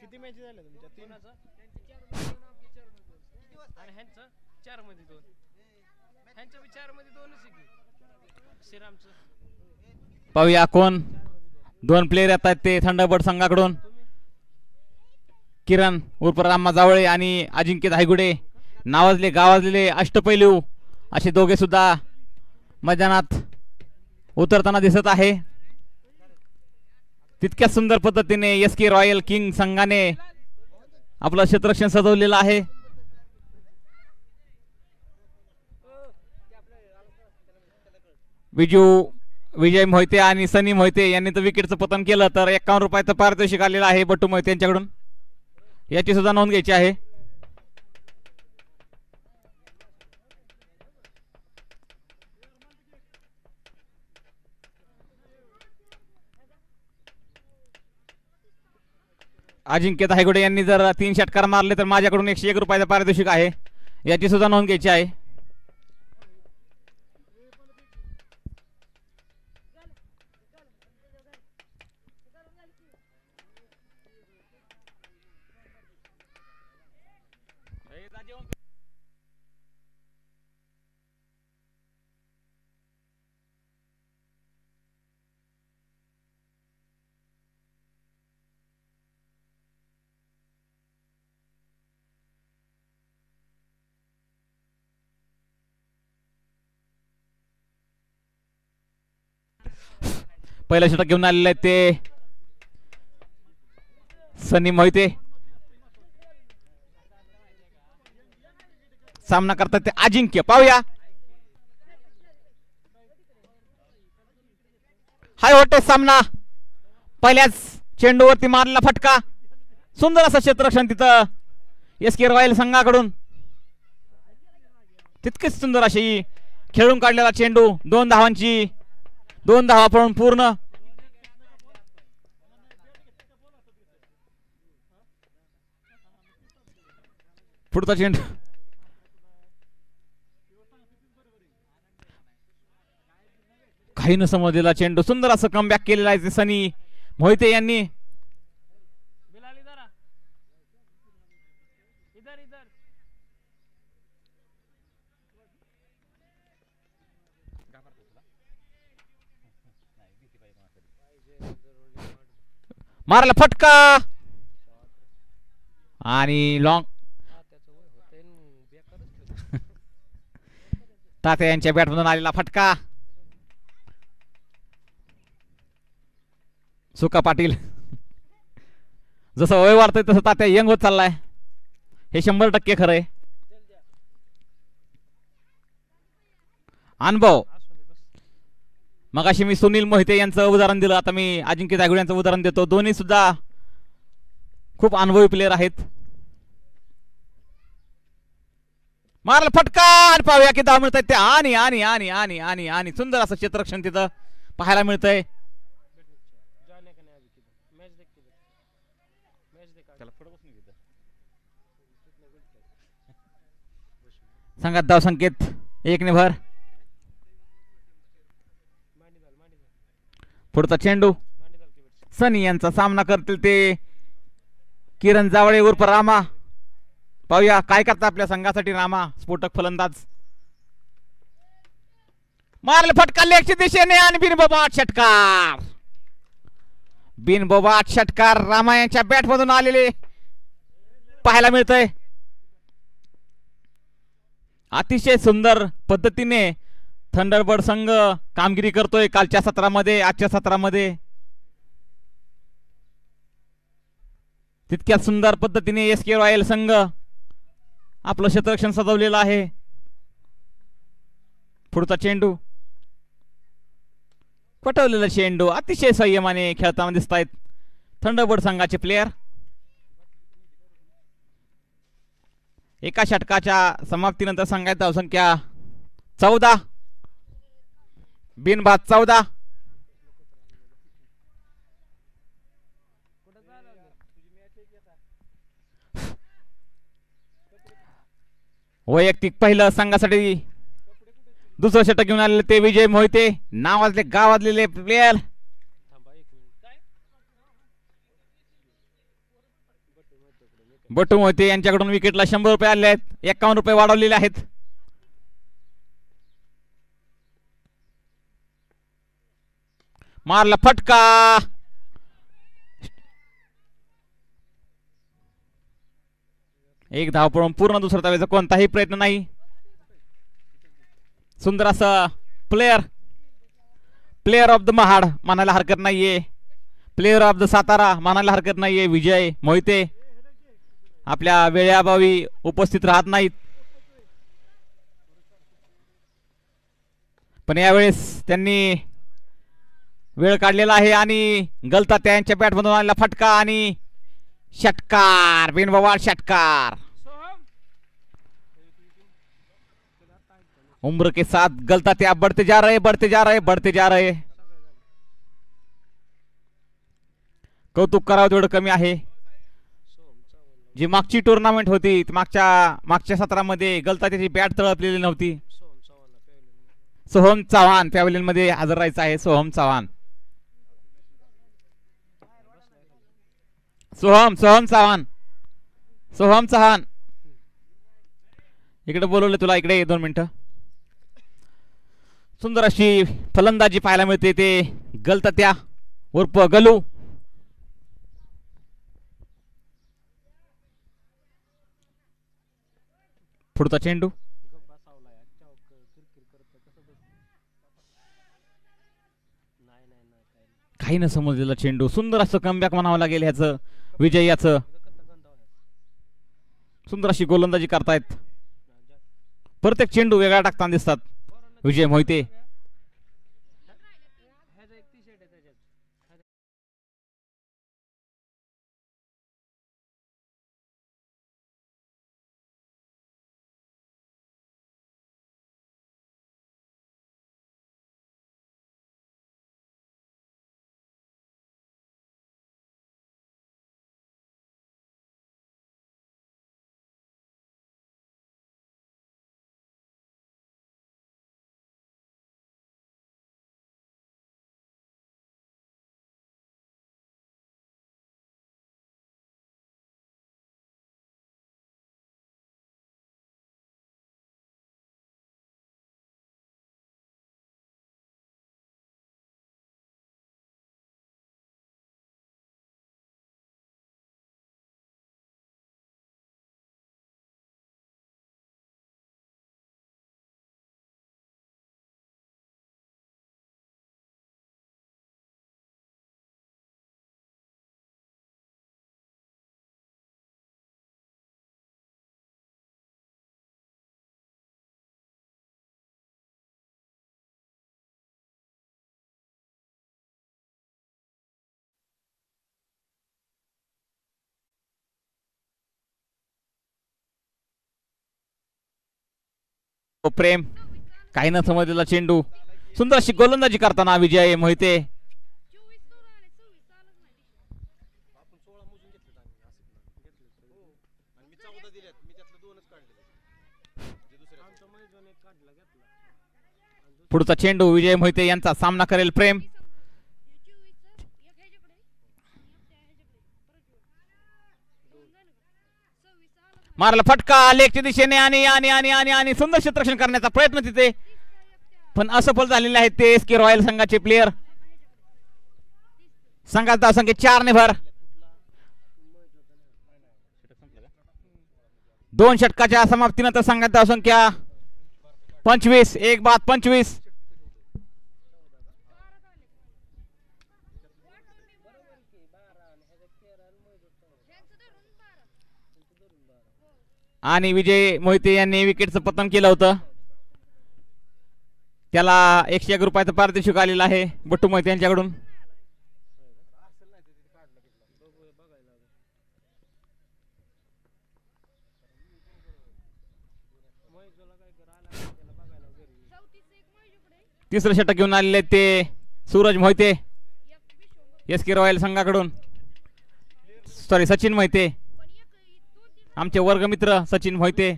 किती मॅच झाल्या तुमच्या? 3 आणि ह्यांचं 4 मध्ये 2. ह्यांच्या 4 मध्ये 2च आहे श्रीरामचं. पाहूया कोण 2 प्लेयर येतात ते थंडरबर्ड संघाकडून. किरण उर्फ रामा जावळे आणि अजिंक्य धायगुडे, नावाजले गावाजलेले अष्टपैलू असे दोघे सुद्धा मैदानात उतरताना दिसत आहे. तितक्याच सुंदर पद्धतीने SK रॉयल किंग संघाने आपलं क्षेत्ररक्षण सजवलेलं आहे. विजय मोहिते आणि सनी मोहिते यांनी तर विकेटचं पतन केलं, तर 51 रुपयाचं पारितोषिक आलेलं आहे बट्टू मोहिते यांच्याकडून. याची सुद्धा नोंद घ्यायची आहे. अजिंक्य धायगुडे यांनी जर 3 षटकार मारले तर माझ्याकडून 101 रुपयाचं पारितोषिक आहे. याची सुद्धा नोंद घ्यायची आहे. पहिलं षटक घेऊन आलेले आहेत ते सनी मोहिते. सामना करतात ते अजिंक्य. पाहूया हाय होते सामना. पहिल्याच चेंडूवरती मारलेला फटका. सुंदर असं क्षेत्ररक्षण तिथं SK रॉयल संघाकडून. तितकेच सुंदर अशी खेळून काढलेला चेंडू. 2 धावांची 2 धावा पळून पूर्ण. पुढचा चेंडू काही न समजलेला चेंडू. सुंदर असं कमबॅक केलेला आहे सनी मोहिते यांनी. मारला फटका आणि लॉंग. तात्या यांच्या बॅटमधून आलेला फटका. सुका पाटील जसं वय वाढतंय तसं तात्या यंग होत चाललाय. हे 100% खरं आहे. अनुभव मगाशी मी सुनील मोहिते यांचं उदाहरण दिलं, आता मी अजिंक्य धायगुडे यांचं उदाहरण देतो. दोन्ही सुद्धा खूप अनुभवी प्लेयर आहेत. मारला फटका आणि पाहूया की धाव मिळत आहेत ते. आणि आणि आणि आणि आणि आणि सुंदर असं क्षेत्ररक्षण तिथं पाहायला मिळतंय. संघात धाव संकेत 1 ने भर. पुढचा चेंडू सनी यांचा सामना करतील ते किरण जावळे उर्फ रामा. पाहूया काय करता आपल्या संघासाठी रामा, स्फोटक फलंदाज. मारले फटका लेगच्या दिशेने आणि बिनबोबाट षटकार. बिनबोबाट षटकार रामा यांच्या बॅट मधून आलेले पाहायला मिळतंय. अतिशय सुंदर पद्धतीने थंडरबर्ड संघ कामगिरी करतोय कालच्या सत्रामध्ये, आजच्या सत्रामध्ये. तितक्या सुंदर पद्धतीने SK रॉयल संघ आपलं क्षेत्ररक्षण सजवलेलं आहे. पुढचा चेंडू पटवलेला चेंडू. अतिशय संयमाने खेळताना दिसत आहेत थंडरबर्ड संघाचे प्लेयर. एका षटकाच्या समाप्तीनंतर संघाची धावसंख्या 14. बिनबाद 14. वैयक्तिक पहिलं संघासाठी दुसरं षटक घेऊन आलेले ते विजय मोहिते, नावाजले गावाजलेले प्लेयर. थांबा 1 मिनिट. काय बटू मोहिते यांच्याकडून विकेटला 100 रुपये आले आहेत. 51 रुपये वाढवलेले आहेत. मारला फटका. एक धाव पळून पूर्ण दुसरा धावेचा कोणताही प्रयत्न नाही. सुंदर असं प्लेयर ऑफ द महाड म्हणायला हरकत नाहीये, प्लेयर ऑफ द सातारा म्हणायला हरकत नाहीये. विजय मोहिते आपल्या वेळेअभावी उपस्थित राहत नाहीत, पण यावेळेस त्यांनी वेळ काढलेला आहे आणि गलता त्यांच्या बॅटमधून आलेला फटका आणि षटकार, बिनबवाड षटकार. उम्र के साथ गलता त्या बढ़ते जा रहे. कौतुक करावं तेवढं कमी आहे. जी मागची टुर्नामेंट होती, मागच्या सत्रामध्ये गलता त्याची बॅट तळपलेली नव्हती. सोहम चव्हाण पॅव्हलियन मध्ये हजर राहायचं आहे. सोहम चव्हाण इकडे बोलवले तुला, इकडे 2 मिनिटं. सुंदर अशी फलंदाजी पाहायला मिळते ते गलतत्या उर्फ गलू. पुढचा चेंडू काही न समजलेला चेंडू. सुंदर असं कमबॅक म्हणावं लागेल ह्याचं, विजय याचं. सुंदर अशी गोलंदाजी करतायत. प्रत्येक चेंडू वेगळा टाकताना दिसतात विजय मोहिते. प्रेम काही न समजलेला चेंडू. सुंदर अशी गोलंदाजी करताना विजय मोहिते. पुढचा चेंडू विजय मोहिते यांचा सामना करेल प्रेम. मारला फटका लेगच्या दिशेने आणि आणि आणि आणि आणि सुंदर क्षेत्ररक्षण करण्याचा प्रयत्न तिथे, पण असफल झालेले आहेत ते एसके रॉयल संघाचे प्लेयर. संघाचा धावसंख्या 4 ने भर. 2 षटकाच्या समाप्तीनंतर संघाची धावसंख्या 25. 1 बाद 25. आणि विजय मोहिते यांनी विकेटचं पतन केलं होतं. त्याला 101 रुपयाचं पारितोषिक आलेलं आहे बट्टू मोहिते यांच्याकडून. तिसरं षटक घेऊन आलेले ते सूरज मोहिते एसके रॉयल संघाकडून. सॉरी सचिन मोहिते, आमचे वर्गमित्र Sachin Mohite.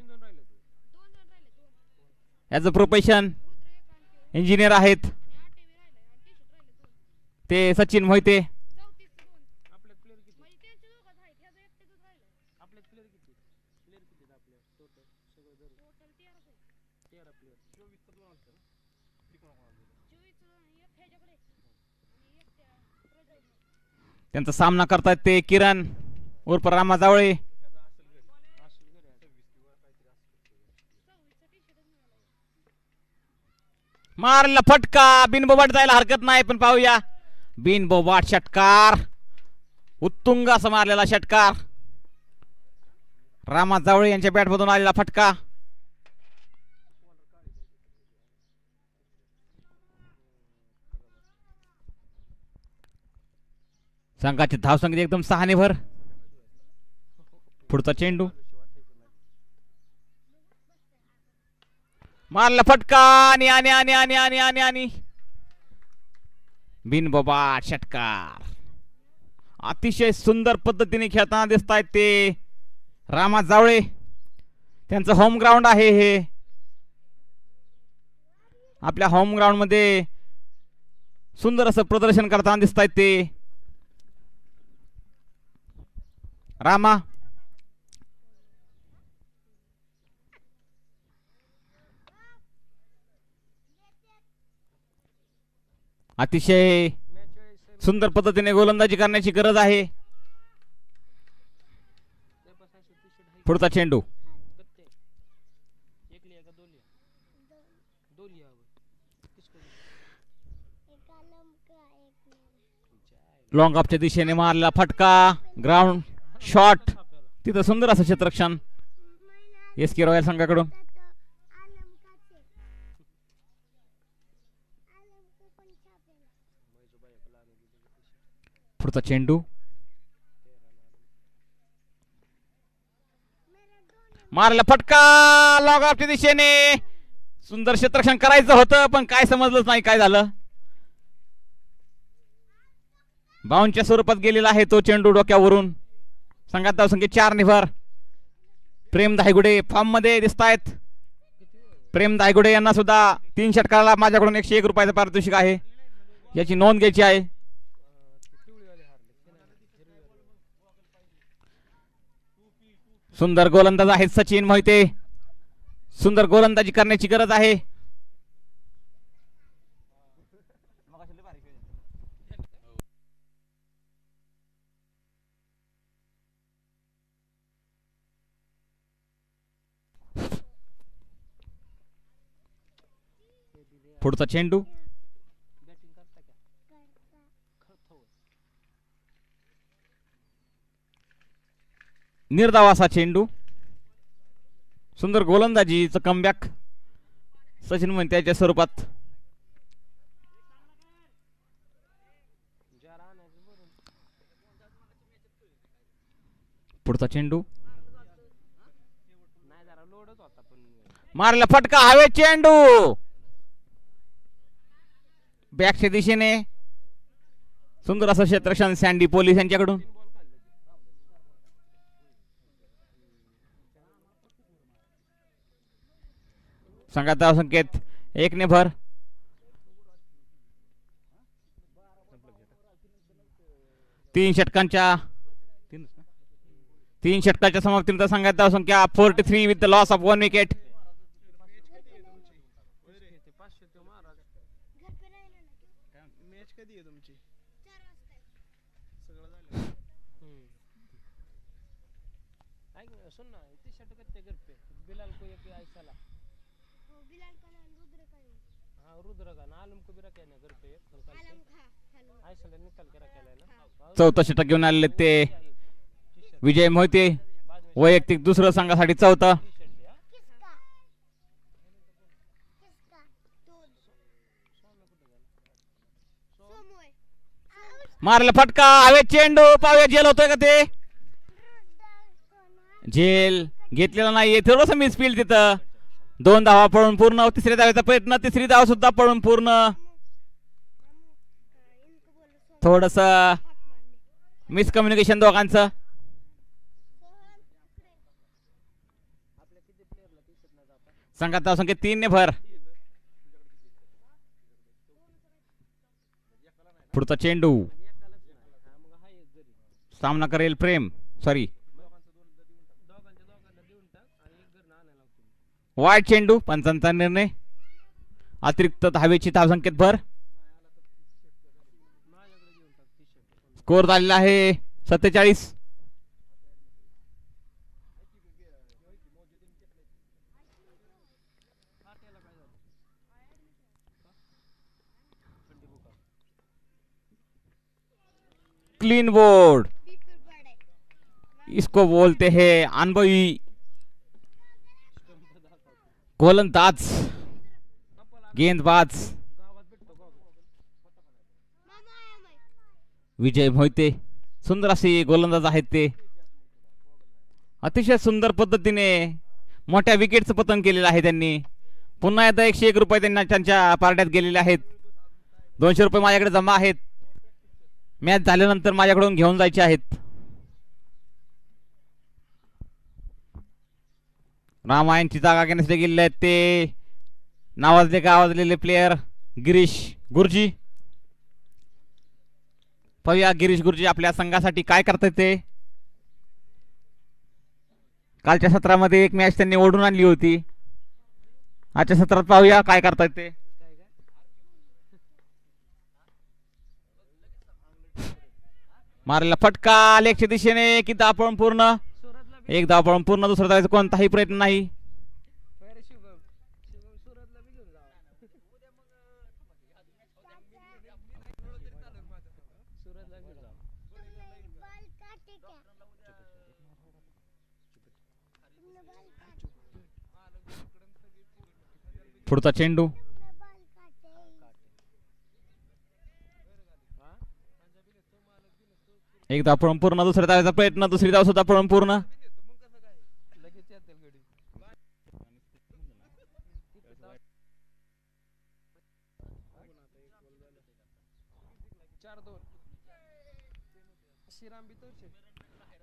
As a profession engineer आहेत ते सचिन मोहिते. आपल्यात प्लेअर किती आपल्यात प्लेअर किती प्लेअर किती आपल्या टोटल सगळं धरून 13 प्लेअर 24 तर दोन असतं त्यांचा सामना करतात ते किरण उर्फ रामा जावळे. मारला फटका बिनबोबाट जायला हरकत नाही पण पाहूया बिनबोबाट षटकार उत्तुंग असं मारलेला षटकार रामा जावळे यांच्या बॅटमधून आलेला फटका. संघाची धावसंख्या एकदम 6 ने भर. पुढचा चेंडू मारला फटका आणि आणि आणि आणि आणि आणि आणि बिनबोबाट षटकार. अतिशय सुंदर पद्धतीने खेळताना दिसत आहेत ते रामा जावळे. त्यांचं होम ग्राउंड आहे हे. आपल्या होम ग्राउंड मध्ये सुंदर असं प्रदर्शन करताना दिसत आहेत ते रामा. अतिशय सुंदर पद्धतीने गोलंदाजी करण्याची गरज आहे. पुढचा चेंडू लॉंग ऑफच्या दिशेने मारला फटका ग्राउंड शॉट. तिथं सुंदर असं क्षेत्ररक्षण SK रॉयल संघाकडून. पुढचा चेंडू मारला फटका लॉंग ऑफच्या दिशेने. सुंदर क्षेत्ररक्षण करायचं होतं पण काय समजलंच नाही काय झालं. बाउंसच्या स्वरूपात गेलेला आहे तो चेंडू डोक्यावरून. संघात धावसंख्या 4 ने भर. प्रेम धायगुडे फॉर्म मध्ये दिसत आहेत. प्रेम धायगुडे यांना सुद्धा 3 षटकाराला माझ्याकडून 101 रुपयाचं पारितोषिक आहे याची नोंद घ्यायची आहे. सुंदर गोलंदाज आहेत सचिन मोहिते. सुंदर गोलंदाजी करण्याची गरज आहे. पुढचा चेंडू निर्धाव असा चेंडू. सुंदर गोलंदाजीचं कमबॅक सचिन मोहितेच्या स्वरूपात. पुढचा चेंडू मारला फटका हवे चेंडू बॅकच्या दिशेने. सुंदर असं क्षेत्ररक्षण सँडी पोलीस यांच्याकडून. संघात धावसंख्येत 1 ने भर. तीन षटकांच्या समाप्तीनंतर संघात धावसंख्या 43 with the loss of 1 wicket. चौथा षटक घेऊन आलेले ते विजय मोहिते. वैयक्तिक दुसरं संघासाठी चौथा. मारला फटका हवे चेंडू. पाहूया झेल होतोय का ते. झेल घेतलेला नाहीये. थोडस मिसफील्ड तिथं. 2 धावा पळून पूर्ण. तिसऱ्या धावेचा प्रयत्न. तिसरी धाव सुद्धा पळून पूर्ण. थोडस मिसकम्युनिकेशन दोघांचं. संघात धावसंख्या 3 ने भर. पुढचा चेंडू सामना करेल प्रेम सॉरी वाईट चेंडू पंचांचा निर्णय अतिरिक्त धावेची धावसंख्येत भर स्कोर झालेला आहे 47 क्लीन बोर्ड इसको बोलते हैं अनुभवी गोलंदाज गेंदबाज विजय मोहिते सुंदर असे गोलंदाज आहेत ते अतिशय सुंदर पद्धतीने मोठ्या विकेटचं पतन केलेलं आहे त्यांनी पुन्हा एकदा 101 रुपये त्यांना त्यांच्या पार्ट्यात गेलेले आहेत 200 रुपये माझ्याकडे जमा आहेत मॅच झाल्यानंतर माझ्याकडून घेऊन जायचे आहेत रामायणची जागा घेण्यासाठी गेलेले आहेत ते नावाजले गावाजलेले प्लेयर गिरीश गुरुजी पाहूया गिरीश गुरुजी आपल्या संघासाठी काय करतात ते कालच्या सत्रामध्ये एक मॅच त्यांनी ओढून आणली होती आजच्या सत्रात पाहूया काय करतात ते मारलेला फटका लेगच्या दिशेने की धावपळ पूर्ण एक धावपळ पूर्ण दुसरा धावायचा कोणताही प्रयत्न नाही पुढचा चेंडू एक धाव पळून पूर्ण दुसऱ्या धावायचा प्रयत्न दुसरी धाव सुद्धा पळून पूर्ण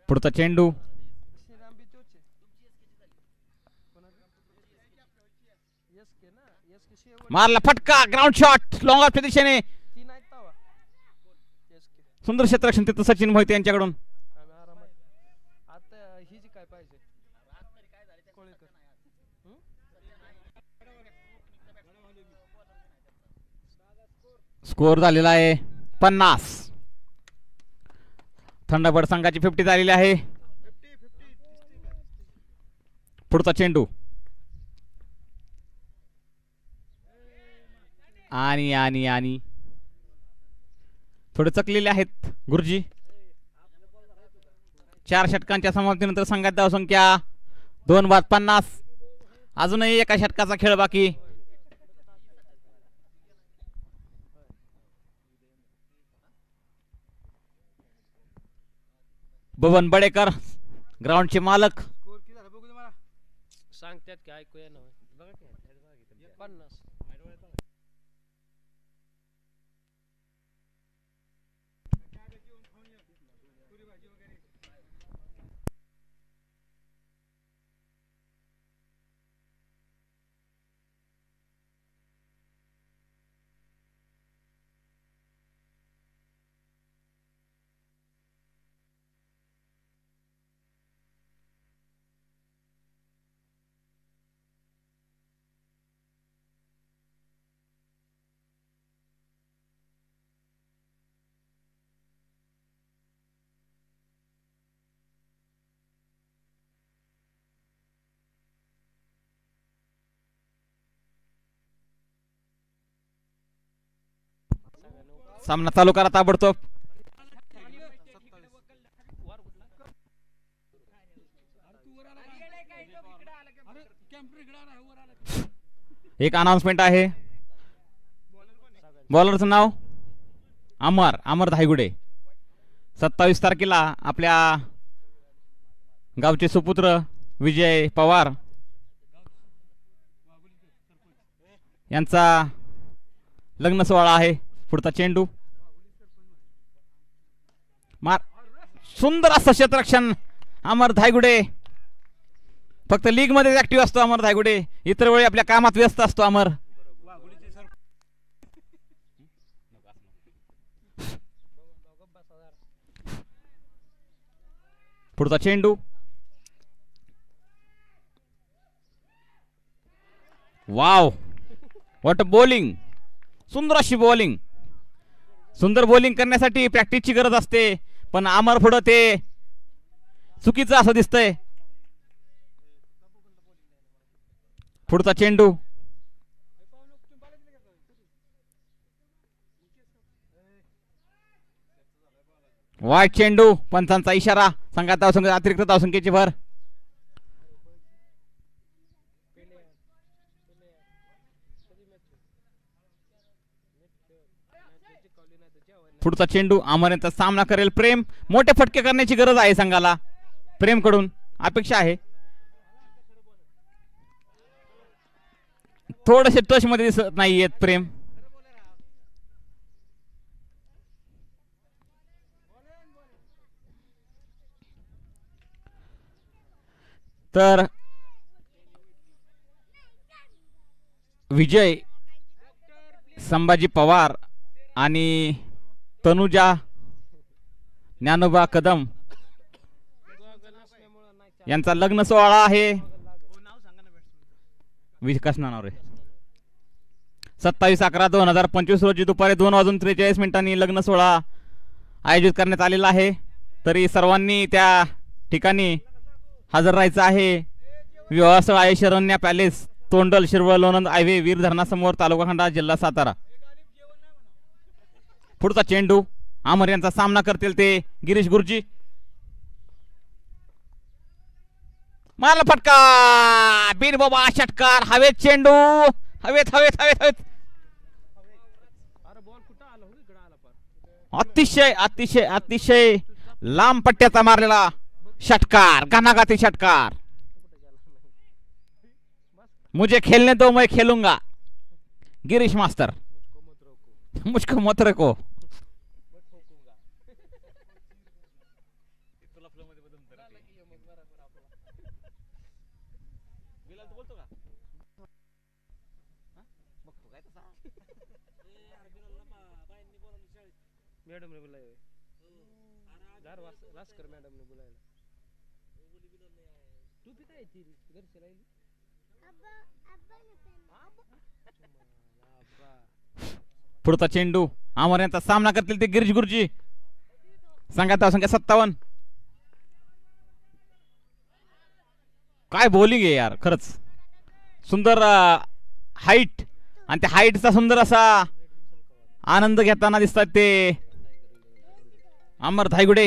पुढचा चेंडू मारला फटका ग्राउंड शॉट लॉंग ऑफच्या दिशेने सुंदर क्षेत्ररक्षण तिथं सचिन मोहिते यांच्याकडून स्कोर झालेला आहे 50 थंडबड संघाची 50 झालेली आहे पुढचा चेंडू आणि आणि आणि थोडे चकलेले आहेत गुरुजी 4 षटकांच्या समाप्तीनंतर संघात धावसंख्या 2:50 अजूनही एका षटकाचा खेळ बाकी बबन बडेकर ग्राउंडचे मालक सांगतात की ऐकूया ना बघा की 50 सामना चालू करा ताबडतोब एक अनाउन्समेंट आहे बॉलरचं नाव अमर धायगुडे 27 तारखेला आपल्या गावचे सुपुत्र विजय पवार यांचा लग्न सोहळा आहे पुढचा चेंडू मार सुंदर असं क्षेत्ररक्षण अमर धायगुडे फक्त लीग मध्ये ऍक्टिव्ह असतो अमर धायगुडे इतर वेळी आपल्या कामात व्यस्त असतो अमर पुढचा चेंडू. Wow, what bowling. सुंदर अशी बॉलिंग. सुंदर बॉलिंग करण्यासाठी प्रॅक्टिसची गरज असते, पण अमर पुढं ते चुकीचं असं दिसतंय. पुढचा चेंडू. वाईट चेंडू. पंचांचा इशारा. संघात धावसंख्या अतिरिक्त धावसंख्येची भर. पुढचा चेंडू. अमर यांचा सामना करेल प्रेम. मोठे फटके करण्याची गरज आहे संघाला. प्रेम कडून अपेक्षा आहे. थोडेसे टच मध्ये दिसत नाहीयेत प्रेम. तर विजय संभाजी पवार आणि तनुजा ज्ञानोबा कदम यांचा लग्न सोहळा आहे. विकास नानावरे. 27/11/2025 रोजी दुपारी 2:43 लग्न सोहळा आयोजित करण्यात आलेला आहे. तरी सर्वांनी त्या ठिकाणी हजर राहायचं आहे. विवाह स्थळ आहे शरण्या पॅलेस, तोंडल, शिरवळ, लोणंद हायवे, वीर धरणासमोर, तालुका खंडाळा, जिल्हा सातारा. पुढचा चेंडू. अमर यांचा सामना करतील ते गिरीश गुरुजी. मारला फटका. बिन बाबा षटकार. हवेत चेंडू. हवेत हवेत हवेत हवेत. अतिशय अतिशय अतिशय लांब पट्ट्याचा मारलेला षटकार. घणाघाती षटकार. मुझे खेलने दो, मैं खेलूंगा. गिरीश मास्टर. मुझको मत रखो. मॅडम ने बुलाया. रासकर मॅडम ने बुलाया. तू भी काय ती घर से राहिली. पुढचा चेंडू. अमर यांचा सामना करतील ते गिरीश गुरुजी. संघात धावसंख्या 57. काय बॉलिंग आहे यार, खरंच सुंदर हाईट. आणि त्या हाईटचा सुंदर असा आनंद घेताना दिसतात ते अमर धायगुडे.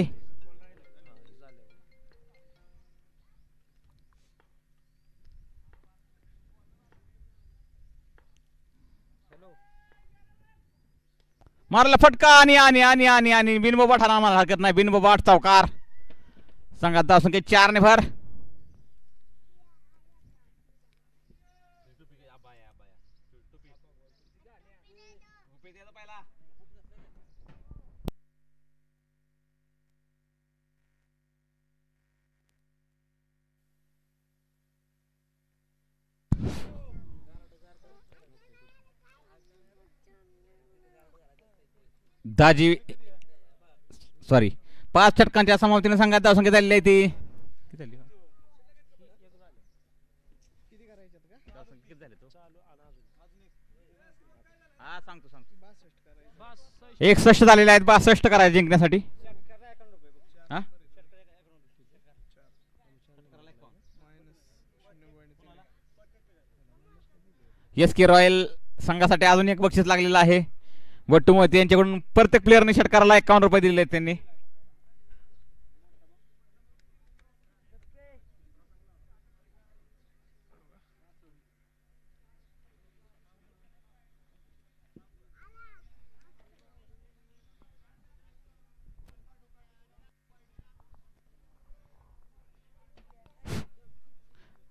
मारला फटका आणि आणि आणि आणि आणि बिनबोबाट हा मला हरकत नाही. बिनबोबाट चौकार. संघात धावसंख्या 4 ने भर. दाजी सॉरी 5 षटकांच्या समाप्तीने संघात धावसंख्या झालेली आहे ती. सांगतो 61 झालेले आहेत. 62 करायचे जिंकण्यासाठी. SK रॉयल संघासाठी अजून एक बक्षीस लागलेलं आहे. बट्टू मोहिते यांच्याकडून प्रत्येक प्लेअरने षटकाराला 51 रुपये दिलेले आहेत त्यांनी.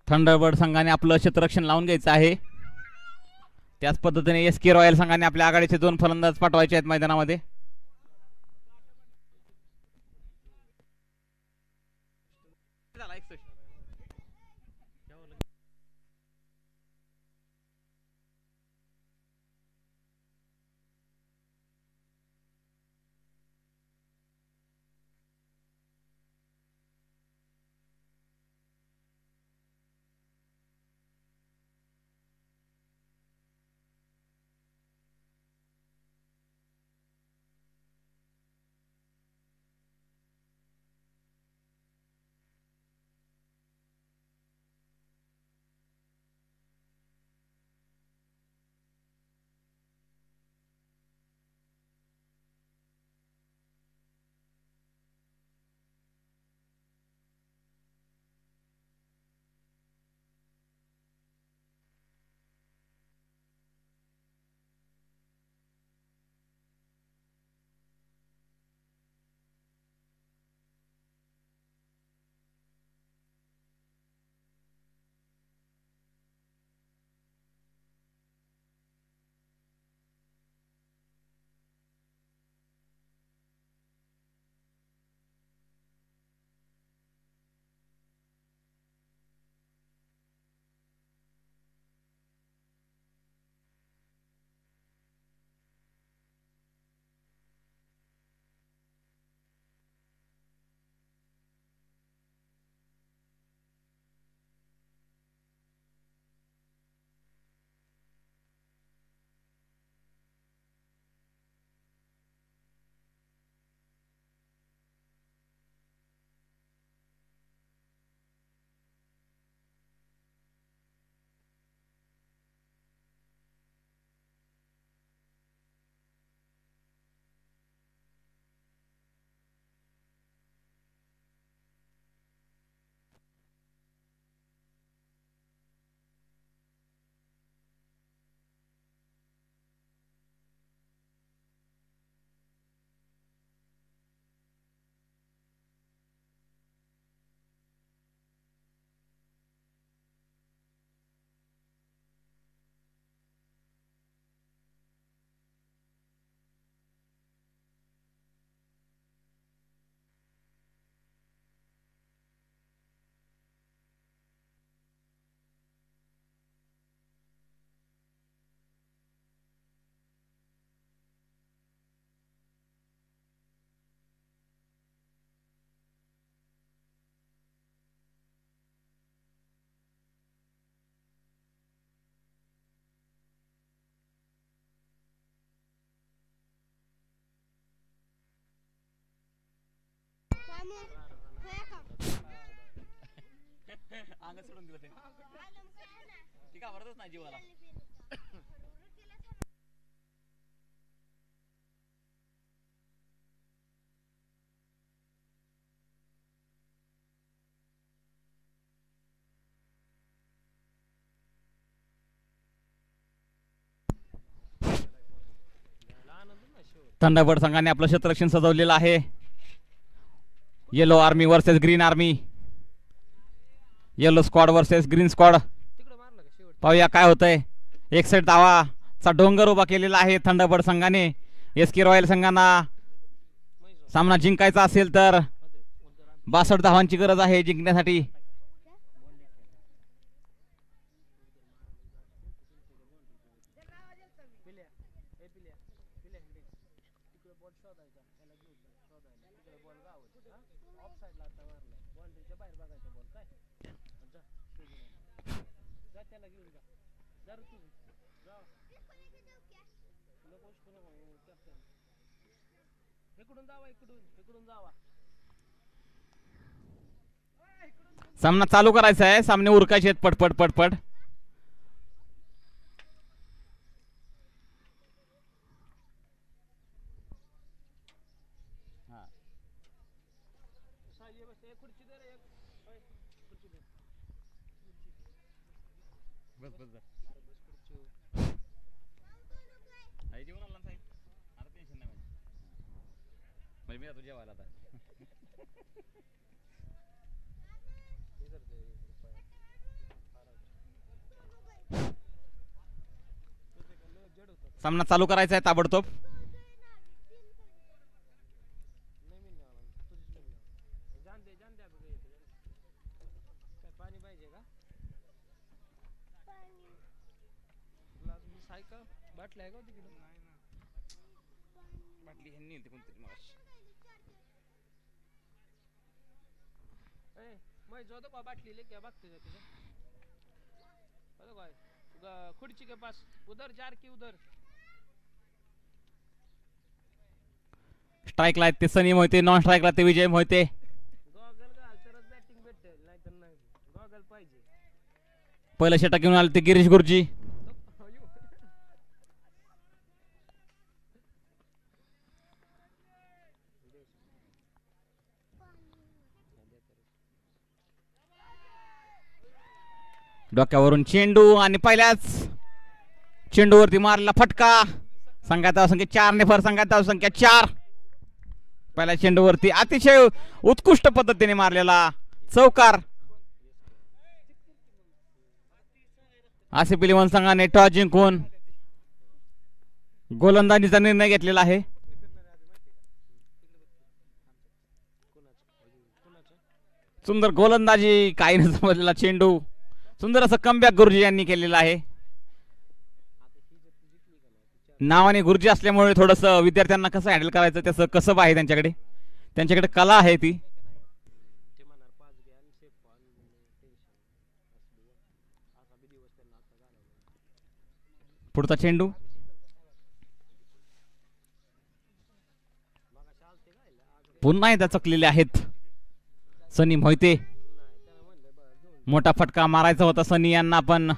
थंडरबर्ड संघाने आपलं क्षेत्ररक्षण लावून घ्यायचं आहे. त्याच पद्धतीने SK रॉयल संघाने आपल्या आघाडीचे 2 फलंदाज पाठवायचे आहेत मैदानामध्ये. अंग सोडून दिलं ते घाबरतच नाही जीवाला. थंडरबर्ड संघाने आपलं क्षेत्ररक्षण सजवलेलं आहे. Yellow army versus green army. Yellow squad versus green squad. पाहूया काय होतंय. एक साइड धावाचा डोंगर उभा केलेला आहे थंडरबर्ड संघाने. एसके रॉयल संघांना सामना जिंकायचा असेल तर 62 धावांची गरज आहे जिंकण्यासाठी. सामना चालू करायचा आहे. सामने उरकायचे आहेत पटपट पटपट. सामना चालू करायचा आहे ताबडतोब. खुर्ची के पास उधर जार की उधर. स्ट्राइकला ते सनी मोहिते, नॉन स्ट्राइकला ते विजय मोहिते. गॉगल घाल तरच बॅटिंग भेटेल, नाहीतर नाही. गॉगल पाहिजे. पहिलं षटक घेऊन आले ते गिरीश गुरुजी. डोक्यावरून चेंडू आणि पहिल्याच चेंडूवरती मारला फटका. संघात धावसंख्या 4 ने फर. संघात धावसंख्या 4. पहिल्या चेंडूवरती अतिशय उत्कृष्ट पद्धतीने मारलेला चौकार. आसिफ इलेव्हन संघाने टॉस जिंकून गोलंदाजीचा निर्णय घेतलेला आहे. सुंदर गोलंदाजी, काही न समजलेला चेंडू. सुंदर असं कमबॅक गुरुजी यांनी केलेलं आहे. नावाने गुरुजी असल्यामुळे थोडस विद्यार्थ्यांना कसं हँडल करायचं त्याचं कसब आहे त्यांच्याकडे कला आहे ती. पुढचा चेंडू पुन्हा एकदा चकलेले आहेत सनी मोहिते. मोठा फटका मारायचा होता सनी यांना, पण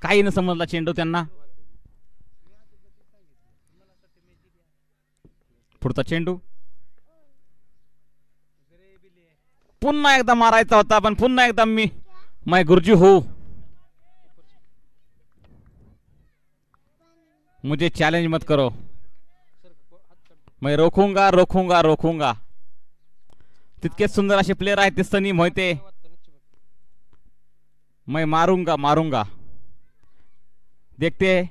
काही न समजला चेंडू त्यांना. पुढचा चेंडू पुन्हा एकदा मारायचा होता, पण पुन्हा एकदा मैं गुरुजी हो, मुझे चैलेंज मत करो, मैं रोखूंगा रोखूंगा रोखूंगा. तितके सुंदर असे प्लेयर आहेत ते सनी मोहिते. मैं मारूंगा मारूंगा. देखते हैं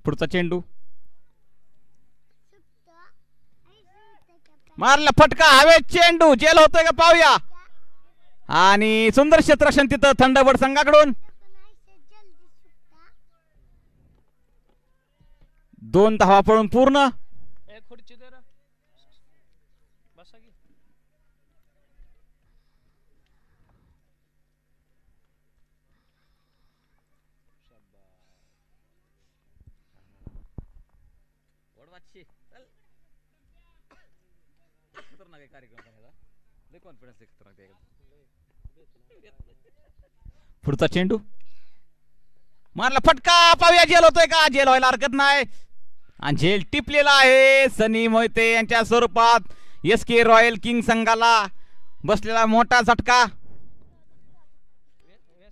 पुढचा चेंडू. मारला फटका, हवे चेंडू. जेल होतोय का पाहूया. आणि सुंदर क्षेत्ररक्षण तिथं थंडरबर्ड संघाकडून. 2 धावा पडून पूर्ण. कार्यक्रम पुढचा चेंडू मारला फटका. पाहूया झेल होतोय का. झेल व्हायला हरकत नाही आणि झेल टिपलेला आहे. सनी मोहिते यांच्या स्वरूपात SK रॉयल किंग संघाला बसलेला मोठा झटका.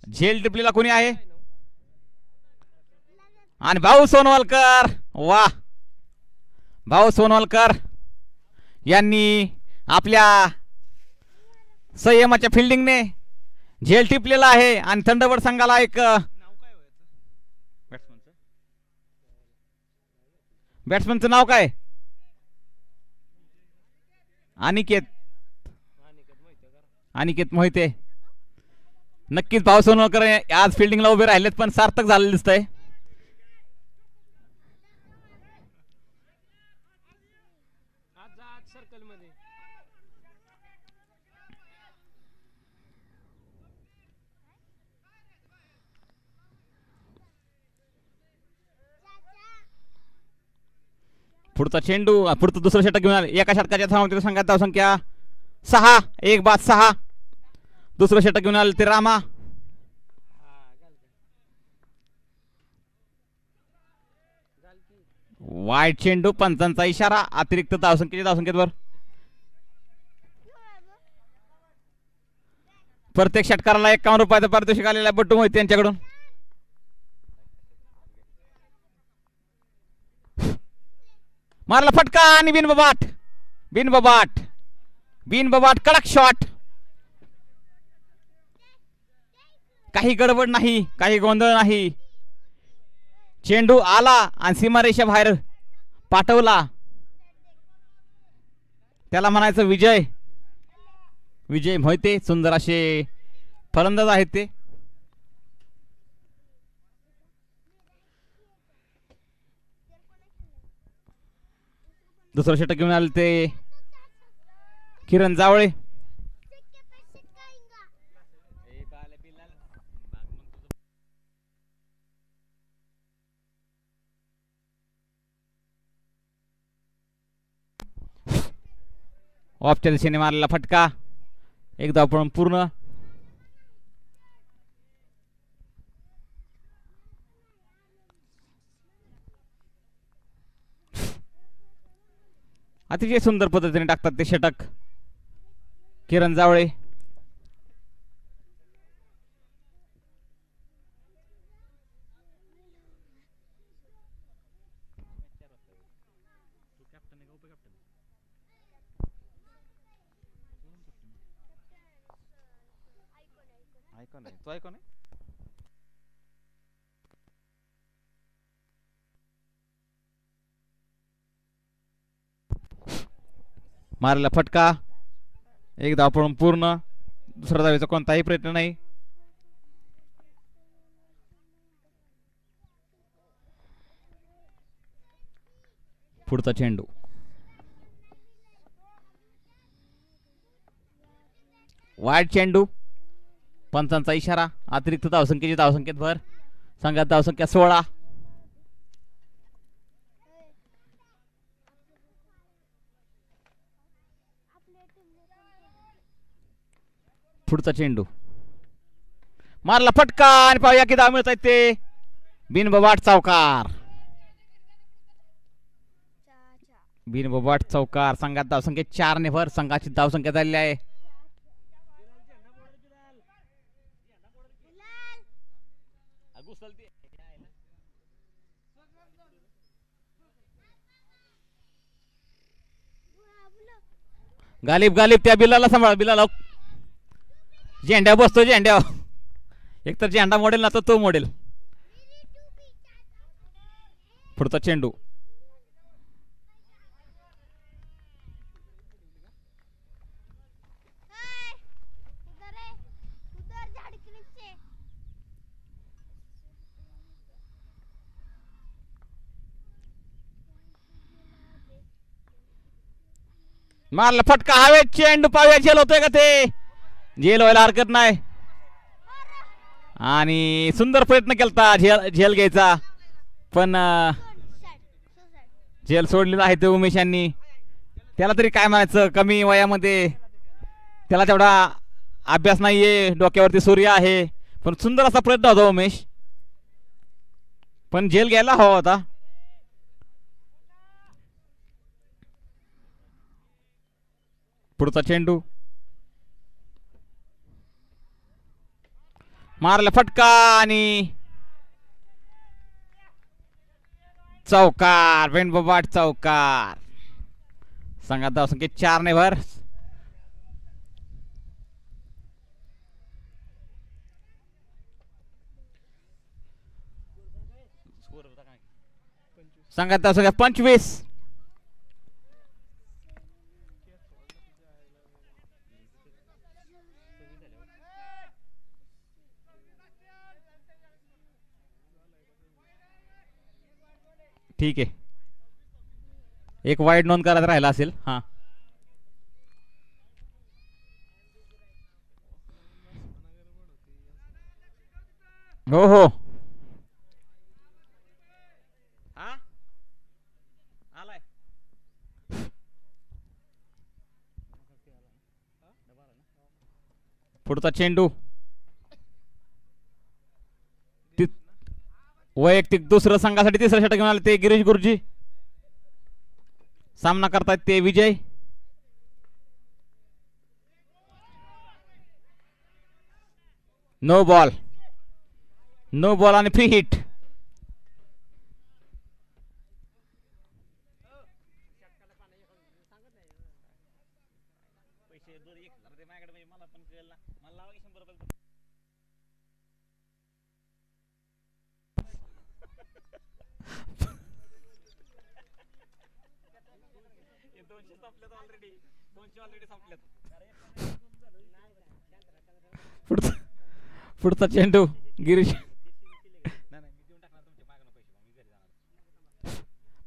झेल टिपलेला कोणी आहे आणि भाऊ सोनवलकर. वा, भाऊ सोनवलकर यांनी आपल्या संयमाच्या फिल्डिंगने झेल टिपलेला आहे आणि थंडबर्ड संघाला एक बॅट्समनचं नाव काय. अनिकेत मोहिते. नक्कीच भाऊ सोनवलकर आज फिल्डिंगला उभे राहिलेत पण सार्थक झालेलं दिसतंय. सर्कल मध्ये पुढचा चेंडू. पुढचं दुसरं षटक घेऊन आले. एका षटकाच्या धावांमध्ये संघात धावसंख्या 6. 1 बाद 6. दुसरं षटक घेऊन आले ते रामा. वाईट चेंडू. पंचांचा इशारा. अतिरिक्त धावसंख्येच्या धावसंख्येवर प्रत्येक षटकाराला 51 रुपयाचं पारितोषिक आलेलं आहे बट्टू मोहिते यांच्याकडून. मारला फटका आणि बिनबबाट कडक शॉट. काही गडबड नाही, काही गोंधळ नाही. चेंडू आला आणि सीमारेषा बाहेर पाठवला. त्याला म्हणायचं विजय मोहिते. सुंदर असे फलंदाज आहेत ते. दुसरं षटक घेऊन आले ते किरण जावळे. ऑफच्या दिशेने मारलेला फटका. एकदा आपण पूर्ण. अतिशय सुंदर पद्धतीने टाकतात ते षटक किरण जावळे. मारला फटका. एकदा आपण पूर्ण. दुसरा धावेचा कोणताही प्रयत्न नाही. पुढचा चेंडू. वाईट चेंडू. पंचांचा इशारा. अतिरिक्त धावसंख्येची धावसंख्येत भर. संघात धावसंख्या 16. पुढचा चेंडू. मारला फटका आणि पाहूया की धाव मिळत आहेत ते बिनबबाट चौकार. संघात धावसंख्या 4 ने भर. संघाची धावसंख्या झालेली आहे. गालिब त्या बिलाला सांभाळ. बिलाला झेंड्या बसतो. झेंड्या एकतर झेंडा मोडेल ना तो मोडेल. पुढचा चेंडू. मारला फटका. हवेत चेंडू. पाहूया झेल होतोय का ते. झेल व्हायला हरकत नाही आणि सुंदर प्रयत्न केलता झेल घ्यायचा पण झेल सोडलेला आहे ते उमेश यांनी. त्याला तरी काय म्हणायचं. कमी वयामध्ये त्याला तेवढा अभ्यास नाहीये, डोक्यावरती सूर्य आहे, पण सुंदर असा प्रयत्न होता उमेश, पण झेल घ्यायला हवा होता. पुढचा चेंडू मारला फटका आणि चौकार. वेणबोबाट चौकार. संघात धावसंख्या 4 ने भर. संघात धावसंख्या 25. ठीक आहे, एक वाईड नोंद करायला राहिला असेल. हा हो हो हा आलाय. पुढचा चेंडू वैयक्तिक दुसरं संघासाठी तिसरं षटक घेऊन आले ते गिरीश गुरुजी. सामना करतात ते विजय. नो बॉल, नो बॉल आणि फ्री हिट. पुढचा चेंडू गिरीश.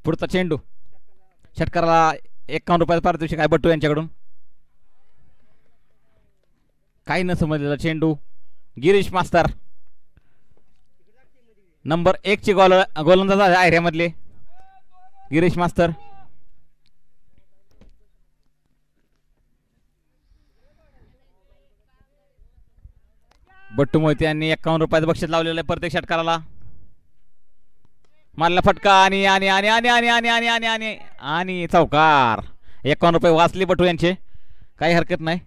पुढचा चेंडू षटकाराला 51 रुपयाचा पारितोषिक आहे बट्टू यांच्याकडून. काही न समजलेला चेंडू. गिरीश मास्तर नंबर 1 चे गोलंदाज आहे एरियामधले गिरीश मास्तर. बट्टू मोहिते यांनी 51 रुपयाचं बक्षीस लावलेलं आहे प्रत्येक षटकाराला. मारला फटका आणि आणि आणि आणि आणि आणि आणि आणि आणि आणि चौकार. 51 रुपये वाचले बट्टू यांचे, काही हरकत नाही.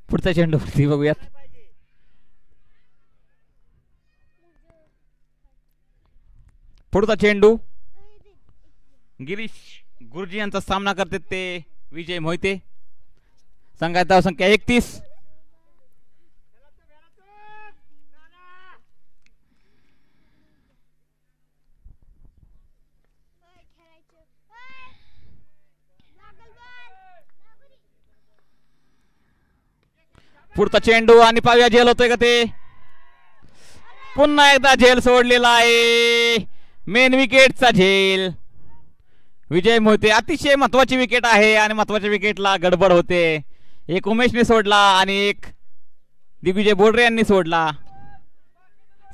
पुढचा चेंडू बघूयात. पुढचा चेंडू गिरीश गुरुजी यांचा सामना करतात ते विजय मोहिते. संघात धावसंख्या 31. पुढचा चेंडू आणि पाहूया झेल होतोय का ते. पुन्हा एकदा झेल सोडलेला आहे. मेन विकेटचा झेल. विजय मोहिते अतिशय महत्वाची विकेट आहे आणि महत्वाच्या विकेटला गडबड होते. एक उमेशने सोडला आणि एक दिग्विजय बोर्डरे यांनी सोडला.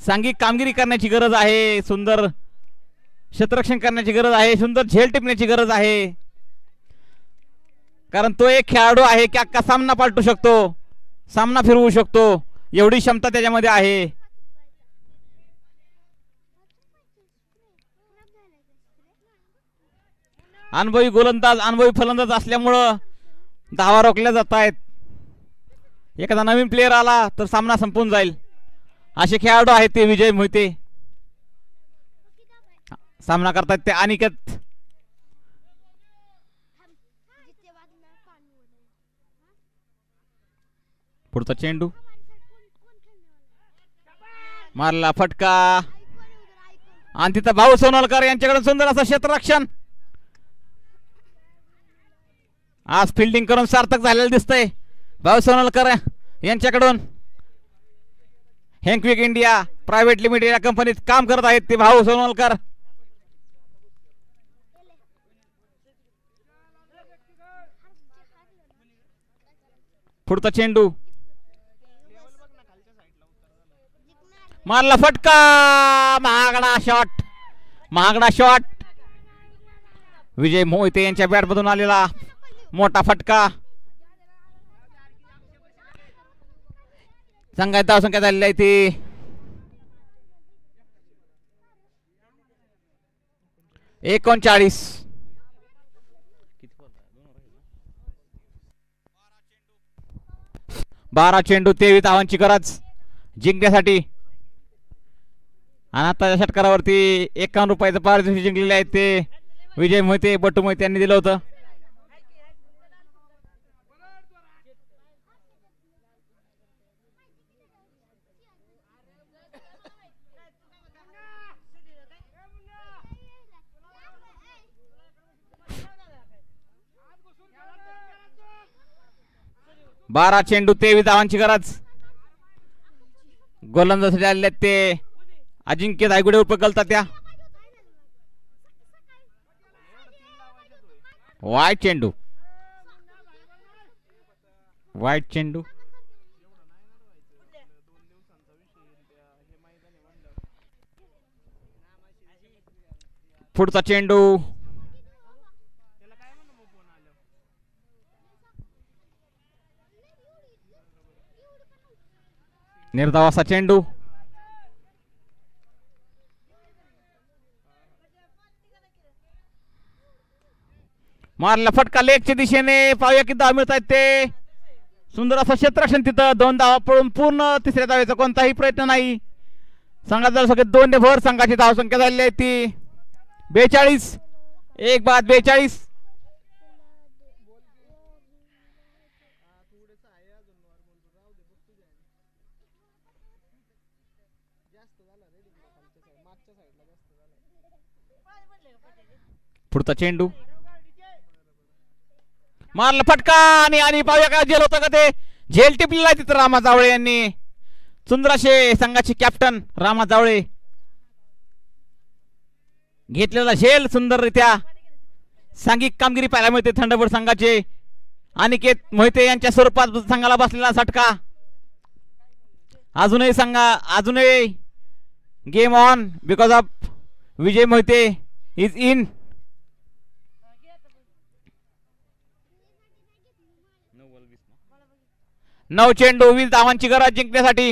सांघिक कामगिरी करण्याची गरज आहे, सुंदर क्षेत्ररक्षण करण्याची गरज आहे, सुंदर झेल टिपण्याची गरज आहे, कारण तो एक खेळाडू आहे की अख्खा सामना पालटू शकतो, सामना फिरवू शकतो, एवढी क्षमता त्याच्यामध्ये आहे. अनुभवी गोलंदाज, अनुभवी फलंदाज असल्यामुळं धावा रोखल्या जात आहेत. एखादा नवीन प्लेयर आला तर सामना संपून जाईल, असे खेळाडू आहेत ते विजय मोहिते. सामना करतात ते अनिकेत. पुढचा चेंडू मारला फटका आणि तिथं भाऊ सोनवलकर यांच्याकडून सुंदर असं क्षेत्ररक्षण. आज फिल्डिंग करून सार्थक झालेलं दिसतंय भाऊ सोनवलकर यांच्याकडून. हेंकविक इंडिया प्रायव्हेट लिमिटेड या कंपनीत काम करत आहेत ते भाऊ सोनवलकर. पुढचा चेंडू मारला फटका, महागडा शॉट, महागडा शॉट. विजय मोहिते यांच्या बॅटमधून आलेला मोठा फटका. संघाची धावसंख्या झालेली आहे ती 39. 12 चेंडू 23 धावांची गरज जिंकण्यासाठी. आणि आताच्या षटकारावरती 51 रुपयाचं पारितोषिक जिंकलेले आहेत ते विजय मोहिते, बट्टू मोहिते यांनी दिलं होतं. बारा चेंडू 23 धावांची गरज. गोलंदाजासाठी आलेले ते अजिंक्य धायगुडे उर्फ गलतात्या. वाईट चेंडू, वाईट चेंडू. पुढचा चेंडू निर्धावाचा चेंडू. मारला फटका लेगच्या दिशेने. पाहूया किती धावा मिळत आहेत ते. सुंदर असं क्षेत्ररक्षण तिथं. 2 धावा पळून पूर्ण तिसऱ्या धावेचा कोणताही प्रयत्न नाही. संघात सगळे 2 ने भर. संघाची धावसंख्या झालेली आहे ती 42. 1 बाद 42. पुढचा चेंडू मारला फटका आणि पाहूया का झेल होतं का ते. झेल टिपलेला आहे तिथं रामा जावळे यांनी. सुंदर असे संघाचे कॅप्टन रामा जावळे घेतलेला झेल सुंदररित्या. सांघिक कामगिरी पाहायला मिळते थंडबड संघाचे. अनिकेत मोहिते यांच्या स्वरूपात संघाला बसलेला झटका. अजूनही game on because of Vijay Mohite is in. 9 चेंडू 20 धावांची गरज जिंकण्यासाठी.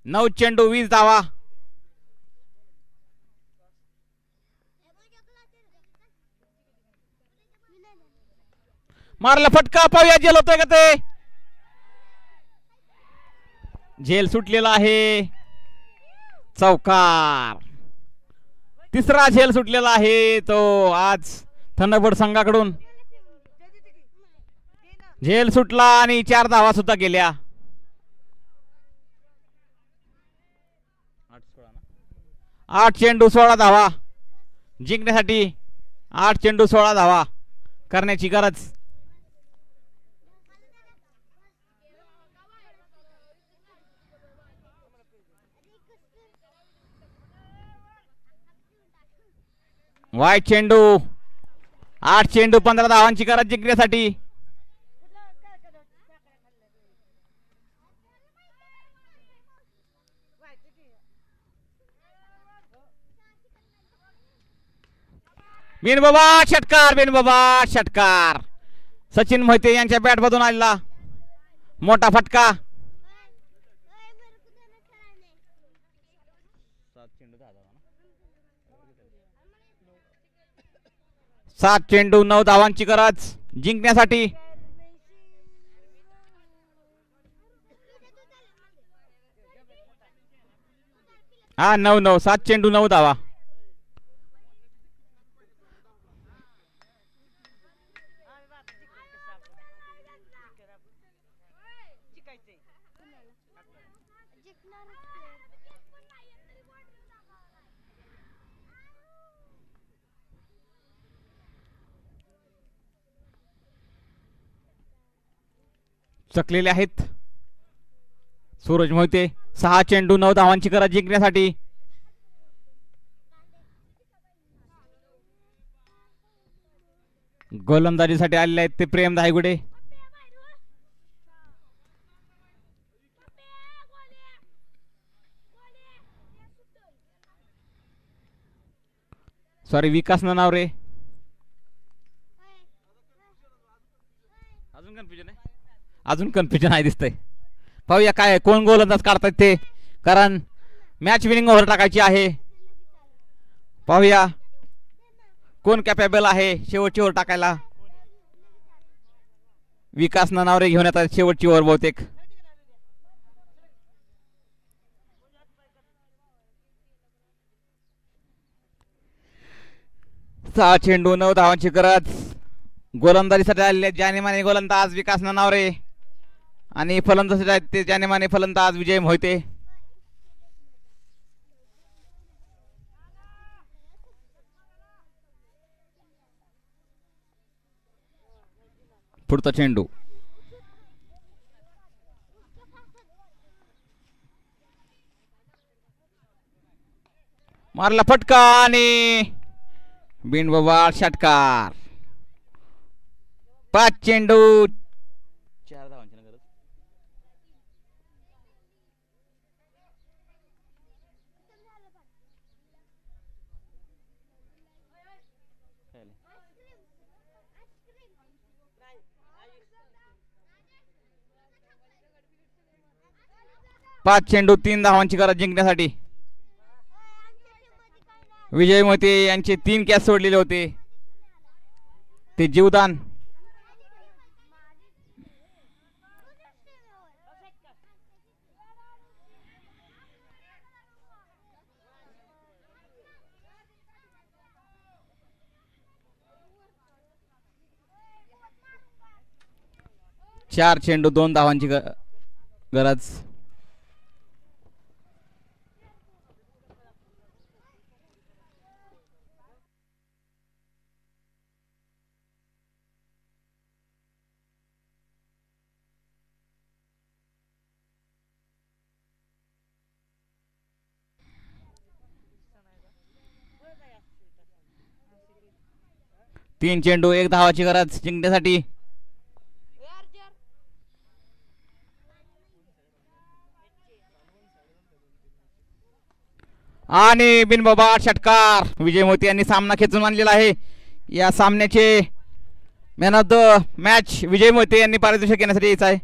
9 चेंडू 20 धावा. मारला फटका. पाहूया झेल होतोय का ते. झेल सुटलेला आहे. चौकार. तिसरा झेल सुटलेला आहे तो आज थंडबड संघाकडून. झेल सुटला आणि 4 धावा सुद्धा गेल्या. 8 चेंडू 16 धावा जिंकण्यासाठी. 8 चेंडू 16 धावा करण्याची गरज. वाईट चेंडू. 8 चेंडू 15 धावांची गरज जिंकण्यासाठी. बिनबाबा षटकार. बिनबाबा षटकार. सचिन मोहिते यांच्या बॅट मधून आलेला मोठा फटका. 7 चेंडू 9 धावांची गरज जिंकण्यासाठी. हा 9 7 चेंडू 9 धावा. चकलेले आहेत सूरज मोहिते. 6 चेंडू 9 धावांची गरज जिंकण्यासाठी. गोलंदाजीसाठी आलेले आहेत ते प्रेम धायगुडे. सॉरी विकास ननावरे. अजून कन्फ्युजन आहे दिसतंय. पाहूया काय कोण गोलंदाज काढतात ते, कारण मॅच विनिंग ओव्हर टाकायची आहे. पाहूया कोण कॅपेबल आहे शेवटची ओव्हर टाकायला. विकास ननावरे घेऊन येतात शेवटची ओव्हर बहुतेक. 6 चेंडू 9 धावांची गरज. गोलंदाजीसाठी आलेले जानेमाने गोलंदाज विकास ननावरे आणि फलंदाजीसाठी आहेत ते जानेमाने फलंदाज विजय मोहिते. पुढचा चेंडू मारला फटका आणि बिनबोबाळ षटकार. 5 चेंडू 4 धावांची गरज. पाच चेंडू 3 धावांची गरज जिंकण्यासाठी. विजय मोहिते यांचे 3 कॅच सोडलेले होते ते जीवदान. चार चेंडू 2 धावांची गरज. तीन चेंडू 1 धावाची गरज जिंकण्यासाठी. आणि बिनबोबाळ षटकार. विजय मोहिते यांनी सामना खेचून आणलेला आहे. या सामन्याचे मॅन ऑफ द मॅच विजय मोहिते यांनी पारितोषिक घेण्यासाठी यायचं आहे.